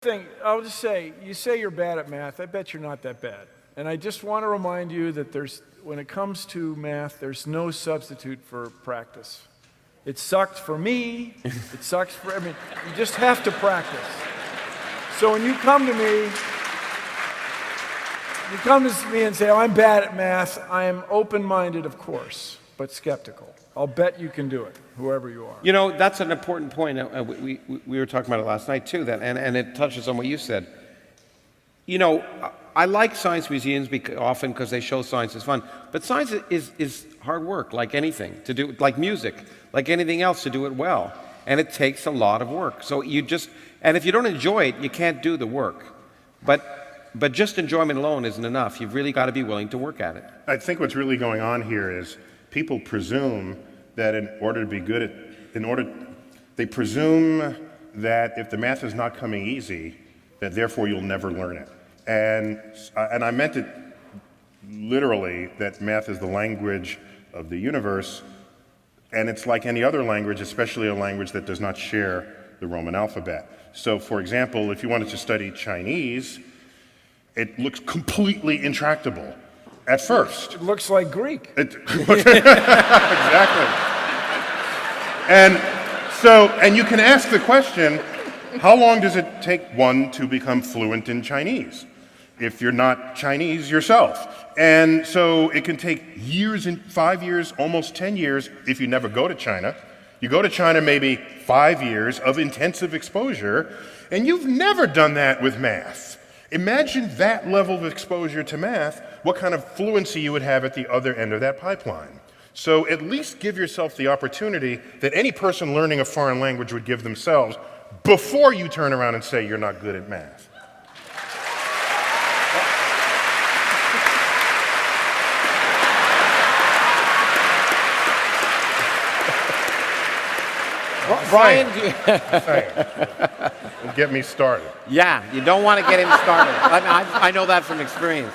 thing, I'll just say, you say you're bad at math. I bet you're not that bad. And I just want to remind you that when it comes to math, there's no substitute for practice. It sucked for me. It sucks for, you just have to practice. So when you come to me and say, oh, I'm bad at math, I am open-minded, of course, but skeptical. I'll bet you can do it, whoever you are. You know, that's an important point. We were talking about it last night, too, and it touches on what you said. You know, I like science museums often because they show science is fun, but science is hard work, like anything, to do, like music, like anything else, to do it well. And it takes a lot of work. So and if you don't enjoy it, you can't do the work. But just enjoyment alone isn't enough. You've really got to be willing to work at it. I think what's really going on here is people presume that in order to be good at, they presume that if the math is not coming easy, that therefore you'll never learn it. And I meant it literally, that math is the language of the universe, and it's like any other language, especially a language that does not share the Roman alphabet. So, for example, if you wanted to study Chinese, it looks completely intractable at first. It looks like Greek. Exactly. And you can ask the question, how long does it take one to become fluent in Chinese if you're not Chinese yourself? And so it can take years, 5 years, almost 10 years if you never go to China. You go to China maybe 5 years of intensive exposure, and you've never done that with math. Imagine that level of exposure to math, what kind of fluency you would have at the other end of that pipeline. So at least give yourself the opportunity that any person learning a foreign language would give themselves before you turn around and say you're not good at math. Brian, Don't get me started. yeah, you don't want to get him started. I know that from experience.